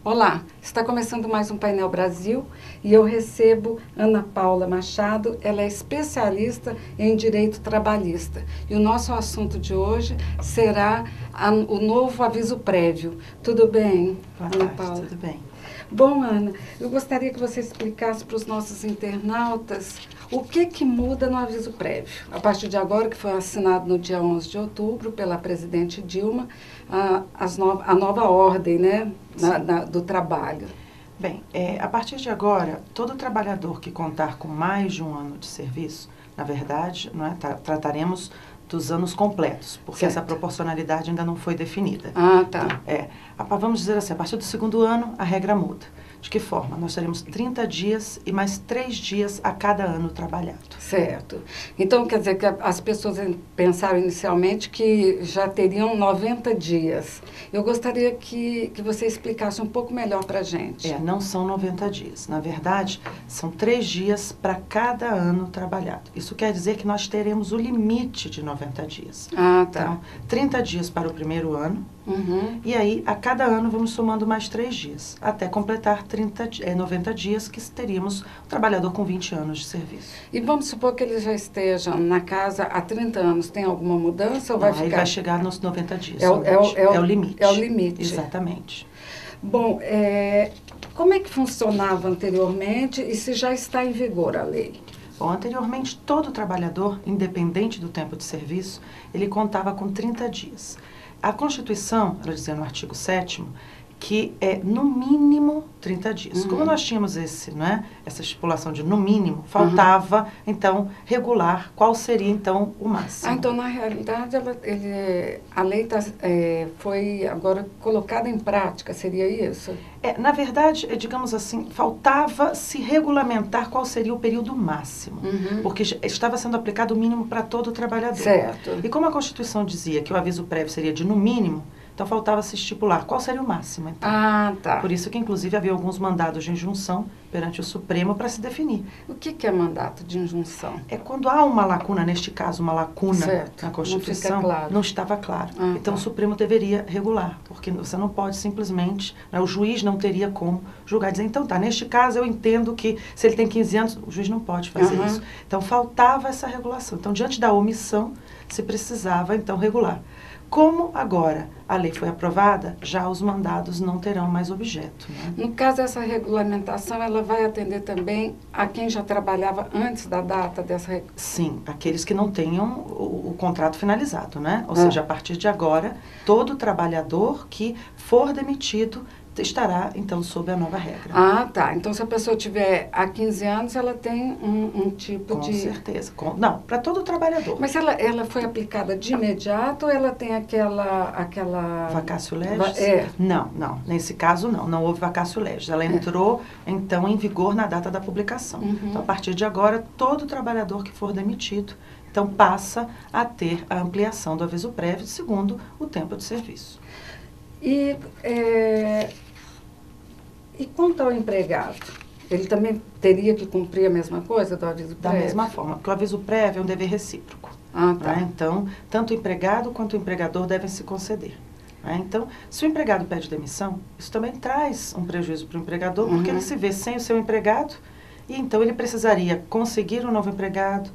Olá, está começando mais um Painel Brasil e eu recebo Ana Paula Machado, ela é especialista em direito trabalhista. E o nosso assunto de hoje será o novo aviso prévio. Tudo bem, Ana Paula? Tudo bem. Bom, Ana, eu gostaria que você explicasse para os nossos internautas o que muda no aviso prévio. A partir de agora, que foi assinado no dia 11 de outubro pela presidente Dilma, a nova ordem, né, do trabalho. Bem, a partir de agora, todo trabalhador que contar com mais de um ano de serviço, na verdade, não é, trataremos dos anos completos, porque certo. Essa proporcionalidade ainda não foi definida. Ah, tá. Então, vamos dizer assim, a partir do segundo ano, a regra muda. De que forma? Nós teremos 30 dias e mais 3 dias a cada ano trabalhado. Certo. Então, quer dizer que as pessoas pensaram inicialmente que já teriam 90 dias. Eu gostaria que você explicasse um pouco melhor para a gente. Não são 90 dias. Na verdade, são 3 dias para cada ano trabalhado. Isso quer dizer que nós teremos o limite de 90 dias. Ah, tá. Então, 30 dias para o primeiro ano. Uhum. E aí, a cada ano, vamos somando mais 3 dias, até completar 90 dias, que teríamos um trabalhador com 20 anos de serviço. E vamos supor que ele já esteja na casa há 30 anos. Tem alguma mudança ou vai ficar? Aí vai chegar nos 90 dias. É o limite. É o limite. Exatamente. Bom, como é que funcionava anteriormente e se já está em vigor a lei? Bom, anteriormente, todo trabalhador, independente do tempo de serviço, ele contava com 30 dias. A Constituição, ela dizia no artigo 7º, que é no mínimo 30 dias. Como nós tínhamos essa estipulação de no mínimo, faltava, então, regular qual seria, então, o máximo. Então, na realidade, a lei foi agora colocada em prática, seria isso? Na verdade, digamos assim, faltava se regulamentar qual seria o período máximo, porque estava sendo aplicado o mínimo para todo o trabalhador. Certo. E como a Constituição dizia que o aviso prévio seria de no mínimo, então faltava se estipular qual seria o máximo. Então. Ah, tá. Por isso que, inclusive, havia alguns mandados de injunção perante o Supremo para se definir. O que é mandato de injunção? É quando há uma lacuna, neste caso, uma lacuna certo. na Constituição, não, claro. não estava claro. Então, tá. o Supremo deveria regular, porque você não pode simplesmente, o juiz não teria como julgar, dizer, então neste caso eu entendo que se ele tem 15 anos, o juiz não pode fazer isso. Então, faltava essa regulação. Então, diante da omissão, se precisava, então, regular. Como agora a lei foi aprovada, já os mandados não terão mais objeto. Né? No caso, essa regulamentação, ela vai atender também a quem já trabalhava antes da data dessa... Sim, aqueles que não tenham o contrato finalizado, né? Ou seja, a partir de agora, todo trabalhador que for demitido estará, então, sob a nova regra. Ah, tá. Então, se a pessoa tiver há 15 anos, ela tem um tipo Com de... certeza. Não, para todo trabalhador. Mas ela foi aplicada de imediato ou ela tem aquela... Vacatio legis? Não. Nesse caso, não houve vacatio legis. Ela entrou, então, em vigor na data da publicação. Então, a partir de agora, todo trabalhador que for demitido, então, passa a ter a ampliação do aviso prévio segundo o tempo de serviço. E quanto ao empregado? Ele também teria que cumprir a mesma coisa do aviso prévio? Da mesma forma, porque o aviso prévio é um dever recíproco. Ah, tá. Né? Então, tanto o empregado quanto o empregador devem se conceder. Né? Então, se o empregado pede demissão, isso também traz um prejuízo para o empregador, porque ele se vê sem o seu empregado, e então ele precisaria conseguir um novo empregado,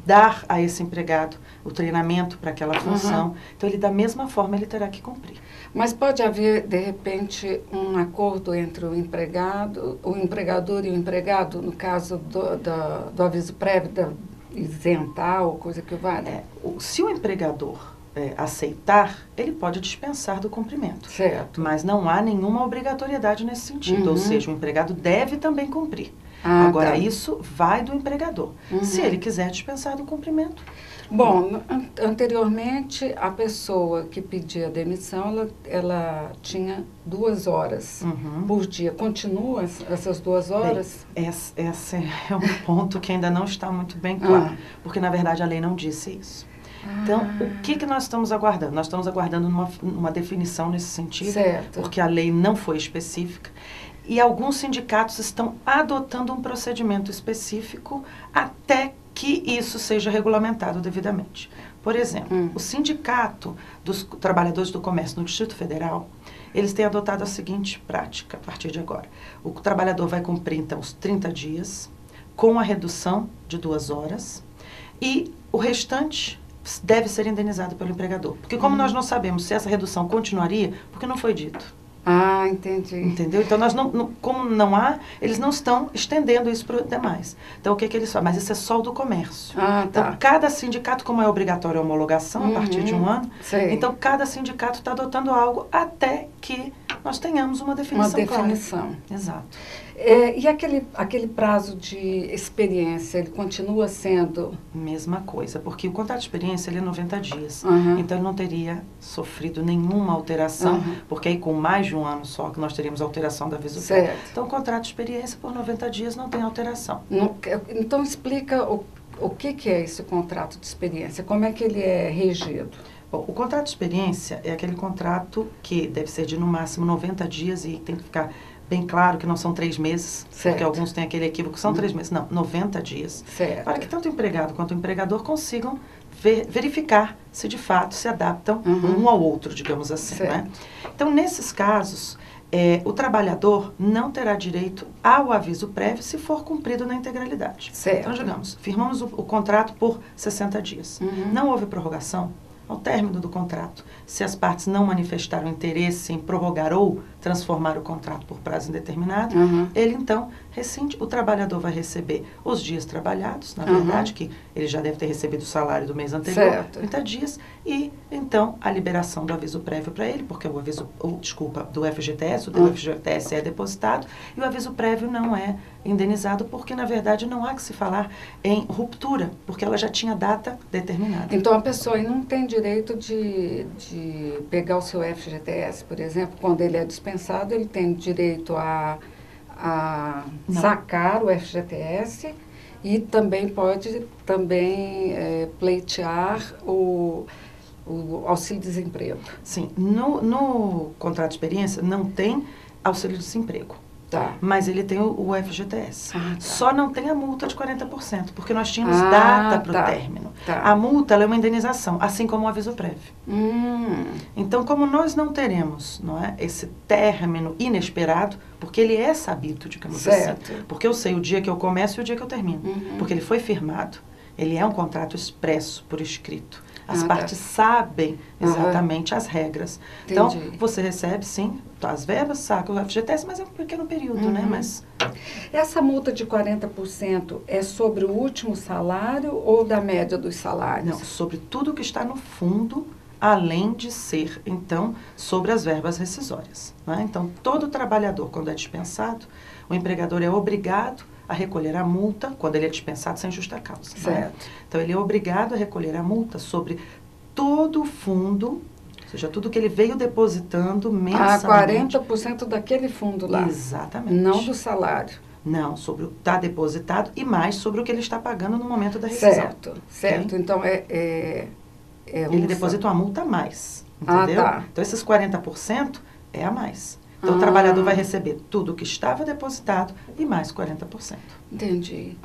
dar a esse empregado o treinamento para aquela função. Então, ele da mesma forma, ele terá que cumprir. Mas pode haver, de repente, um acordo entre o empregador e o empregado, no caso do aviso prévio, da isentar ou coisa que vale? Se o empregador aceitar, ele pode dispensar do cumprimento. Certo. Mas não há nenhuma obrigatoriedade nesse sentido, ou seja, o empregado deve também cumprir. Agora, isso vai do empregador. Se ele quiser dispensar do cumprimento. Bom, anteriormente, a pessoa que pedia demissão, ela tinha 2 horas por dia. Continua essas 2 horas? Bem, esse é um ponto que ainda não está muito bem claro, porque, na verdade, a lei não disse isso. Então, o que nós estamos aguardando? Nós estamos aguardando uma definição nesse sentido, certo. Porque a lei não foi específica. E alguns sindicatos estão adotando um procedimento específico até que isso seja regulamentado devidamente. Por exemplo, o Sindicato dos Trabalhadores do Comércio no Distrito Federal, eles têm adotado a seguinte prática a partir de agora. O trabalhador vai cumprir, então, os 30 dias, com a redução de 2 horas, e o restante deve ser indenizado pelo empregador. Porque como nós não sabemos se essa redução continuaria, porque não foi dito. Ah, entendi. Entendeu? Então, nós como não há, eles não estão estendendo isso para os demais. Então, o que eles fazem? Mas isso é só o do comércio. Ah, tá. Então, cada sindicato, como é obrigatório a homologação a partir de um ano, sei. então cada sindicato está adotando algo até que nós tenhamos uma definição clara. Uma definição. Exato. E aquele prazo de experiência, ele continua sendo... Mesma coisa, porque o contrato de experiência ele é 90 dias. Uhum. Então, ele não teria sofrido nenhuma alteração, porque aí com mais de um ano só que nós teríamos alteração da aviso prévio. Então, o contrato de experiência por 90 dias não tem alteração. Então, explica o que é esse contrato de experiência, como é que ele é regido? Bom, o contrato de experiência é aquele contrato que deve ser de no máximo 90 dias e tem que ficar bem claro que não são 3 meses, certo. Porque alguns têm aquele equívoco que são 3 meses. Não, 90 dias. Certo. Para que tanto o empregado quanto o empregador consigam verificar se de fato se adaptam um ao outro, digamos assim. Né? Então, nesses casos, o trabalhador não terá direito ao aviso prévio se for cumprido na integralidade. Certo. Então, digamos, firmamos o contrato por 60 dias. Não houve prorrogação. Ao término do contrato, se as partes não manifestaram interesse em prorrogar ou transformar o contrato por prazo indeterminado, ele então rescinde, o trabalhador vai receber os dias trabalhados, na verdade, que ele já deve ter recebido o salário do mês anterior, certo. 30 dias, e então a liberação do aviso prévio para ele, porque do FGTS, o do FGTS é depositado, e o aviso prévio não é indenizado, porque na verdade não há que se falar em ruptura, porque ela já tinha data determinada. Então a pessoa não tem direito de pegar o seu FGTS, por exemplo, quando ele é dispensado, ele tem direito a sacar o FGTS e também pode pleitear o auxílio-desemprego. Sim, no contrato de experiência não tem auxílio-desemprego. Tá. Mas ele tem o FGTS. Tá. Só não tem a multa de 40%, porque nós tínhamos data para o término. Tá. A multa ela é uma indenização, assim como o aviso prévio. Então, como nós não teremos esse término inesperado, porque ele é sabido, digamos assim. Porque eu sei o dia que eu começo e o dia que eu termino. Porque ele foi firmado. Ele é um contrato expresso, por escrito. As partes sabem exatamente as regras. Entendi. Então, você recebe, sim, as verbas, saca o FGTS, mas é um pequeno período, né? Mas... Essa multa de 40% é sobre o último salário ou da média dos salários? Não, sobre tudo que está no fundo, além de ser, então, sobre as verbas rescisórias. Né? Então, todo trabalhador, quando é dispensado, o empregador é obrigado a recolher a multa quando ele é dispensado sem justa causa. Certo. Né? Então, ele é obrigado a recolher a multa sobre todo o fundo, ou seja, tudo que ele veio depositando mensalmente. 40% daquele fundo lá. Exatamente. Não do salário. Não, sobre o que está depositado e mais sobre o que ele está pagando no momento da rescisão. Certo. Okay? Então, ele deposita uma multa a mais, entendeu? Então, esses 40% é a mais. Então, o trabalhador vai receber tudo o que estava depositado e mais 40%. Entendi.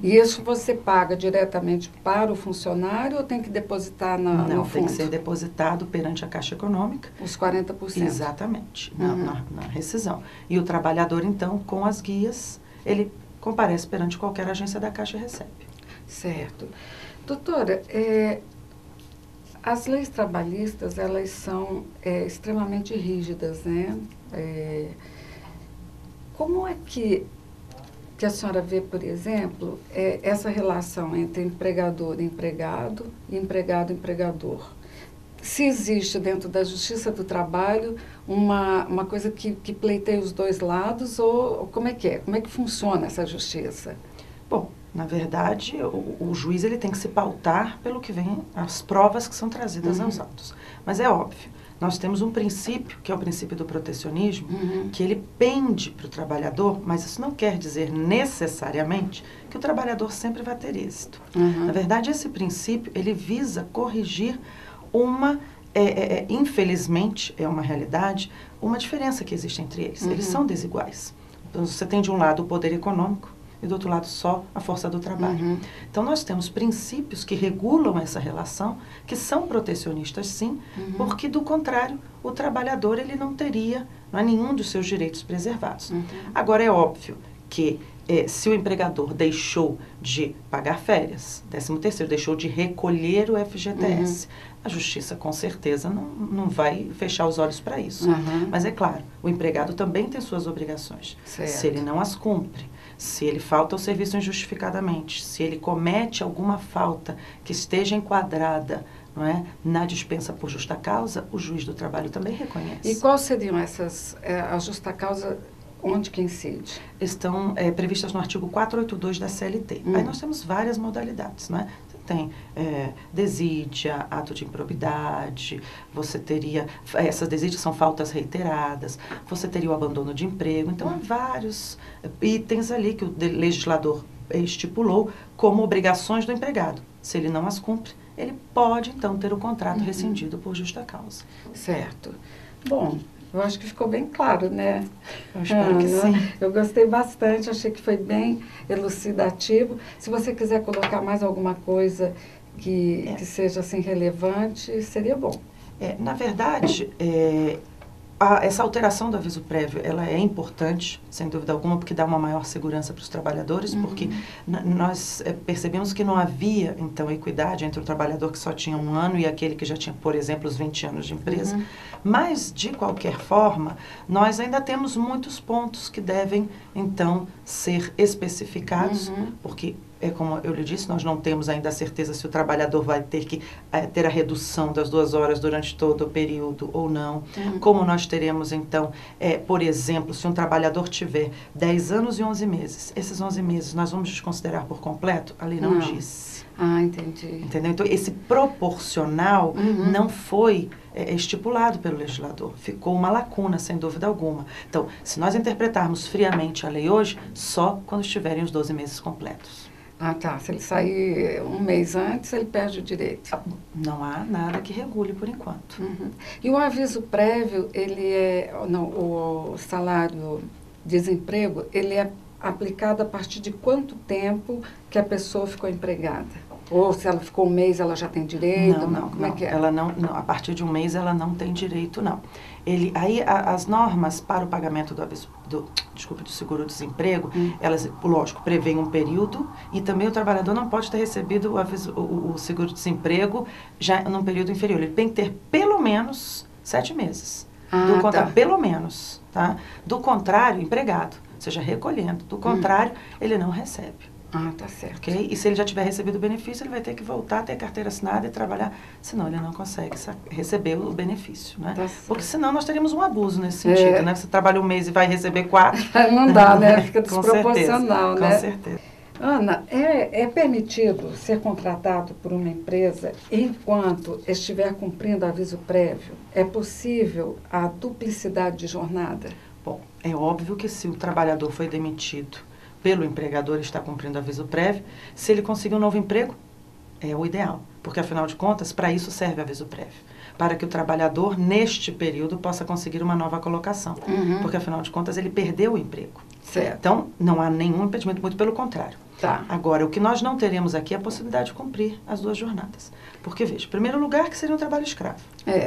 E isso você paga diretamente para o funcionário ou tem que depositar no fundo? Não, tem que ser depositado perante a Caixa Econômica. Os 40%? Exatamente, na rescisão. E o trabalhador, então, com as guias, ele comparece perante qualquer agência da Caixa e recebe. Certo. Doutora, as leis trabalhistas, elas são extremamente rígidas, né? Como é que a senhora vê, por exemplo, essa relação entre empregador e empregado e empregado-empregador? Se existe dentro da Justiça do Trabalho uma coisa que pleiteia os dois lados ou como é que é? Como é que funciona essa justiça? Bom, na verdade, o juiz ele tem que se pautar pelo que vem, as provas que são trazidas aos autos. Mas é óbvio, nós temos um princípio, que é o princípio do protecionismo, que ele pende para o trabalhador, mas isso não quer dizer necessariamente que o trabalhador sempre vai ter êxito. Na verdade, esse princípio, ele visa corrigir infelizmente, é uma realidade, uma diferença que existe entre eles. Eles são desiguais. Então, você tem de um lado o poder econômico e do outro lado só a força do trabalho. Então, nós temos princípios que regulam essa relação, que são protecionistas, sim, porque, do contrário, o trabalhador ele não teria nenhum dos seus direitos preservados. Agora, é óbvio que se o empregador deixou de pagar férias, 13º, deixou de recolher o FGTS, a justiça com certeza não vai fechar os olhos para isso. Mas é claro, o empregado também tem suas obrigações. Certo. Se ele não as cumpre, se ele falta ao serviço injustificadamente, se ele comete alguma falta que esteja enquadrada, não é, na dispensa por justa causa, o juiz do trabalho também reconhece. E quais seriam essas, a justa causa, onde que incide? Estão previstas no artigo 482 da CLT. Aí nós temos várias modalidades, né? Você tem desídia, ato de improbidade, você teria, essas desídias são faltas reiteradas, você teria o abandono de emprego, então há vários itens ali que o legislador estipulou como obrigações do empregado. Se ele não as cumpre, ele pode então ter o contrato rescindido por justa causa. Certo. Bom, eu acho que ficou bem claro, né? Eu espero que sim. Eu gostei bastante, achei que foi bem elucidativo. Se você quiser colocar mais alguma coisa que seja assim relevante, seria bom. Na verdade, essa alteração do aviso prévio, ela é importante, sem dúvida alguma, porque dá uma maior segurança para os trabalhadores, porque nós percebemos que não havia, então, equidade entre o trabalhador que só tinha 1 ano e aquele que já tinha, por exemplo, os 20 anos de empresa. Mas, de qualquer forma, nós ainda temos muitos pontos que devem, então, ser especificados, porque como eu lhe disse, nós não temos ainda a certeza se o trabalhador vai ter que ter a redução das 2 horas durante todo o período ou não. Como nós teremos, então, por exemplo, se um trabalhador tiver 10 anos e 11 meses, esses 11 meses nós vamos desconsiderar por completo? A lei não diz. Ah, entendi. Entendeu? Então, esse proporcional não foi estipulado pelo legislador. Ficou uma lacuna, sem dúvida alguma. Então, se nós interpretarmos friamente a lei hoje, só quando estiverem os 12 meses completos. Ah, tá. Se ele sair 1 mês antes, ele perde o direito. Não há nada que regule por enquanto. E o aviso prévio, o salário desemprego, ele é aplicado a partir de quanto tempo que a pessoa ficou empregada? Ou se ela ficou 1 mês, ela já tem direito? Como é que é? Ela não, a partir de 1 mês ela não tem direito, não. Aí as normas para o pagamento do seguro-desemprego, elas, lógico, prevêem um período e também o trabalhador não pode ter recebido o seguro-desemprego já num período inferior. Ele tem que ter pelo menos 7 meses. Pelo menos, tá? Do contrário, empregado, seja recolhendo. Do contrário, ele não recebe. Ah, tá certo. Okay? E se ele já tiver recebido o benefício, ele vai ter que voltar a ter a carteira assinada e trabalhar, senão ele não consegue receber o benefício, né? Tá. Porque senão nós teríamos um abuso nesse sentido, né? Você trabalha 1 mês e vai receber 4. Não dá, né? Fica desproporcional, né? Com certeza. Ana, é permitido ser contratado por uma empresa enquanto estiver cumprindo aviso prévio? É possível a duplicidade de jornada? Bom, é óbvio que se o trabalhador foi demitido pelo empregador está cumprindo aviso prévio, se ele conseguir um novo emprego, é o ideal. Porque, afinal de contas, para isso serve aviso prévio. Para que o trabalhador, neste período, possa conseguir uma nova colocação. Porque, afinal de contas, ele perdeu o emprego. Certo. Então, não há nenhum impedimento, muito pelo contrário. Tá. Agora, o que nós não teremos aqui é a possibilidade de cumprir as 2 jornadas. Porque, veja, em primeiro lugar, que seria um trabalho escravo.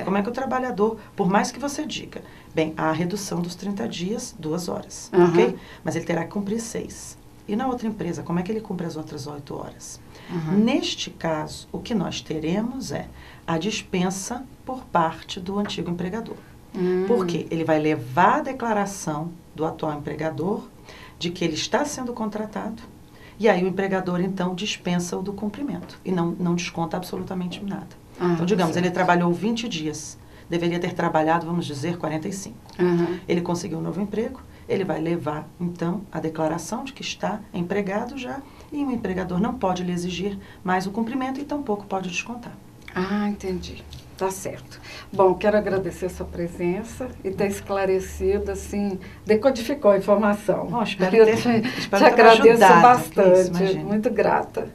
Como é que o trabalhador, por mais que você diga, bem, há a redução dos 30 dias, 2 horas, ok? Mas ele terá que cumprir 6. E na outra empresa, como é que ele cumpre as outras 8 horas? Neste caso, o que nós teremos é a dispensa por parte do antigo empregador. Porque ele vai levar a declaração do atual empregador de que ele está sendo contratado. E aí o empregador, então, dispensa-o do cumprimento e não desconta absolutamente nada. Então, digamos, ele trabalhou 20 dias, deveria ter trabalhado, vamos dizer, 45. Ele conseguiu um novo emprego, ele vai levar, então, a declaração de que está empregado já e o empregador não pode lhe exigir mais o cumprimento e tampouco pode descontar. Ah, entendi. Tá certo. Bom, quero agradecer a sua presença e ter esclarecido, assim, decodificou a informação. Bom, espero ter te agradeço bastante, muito grata.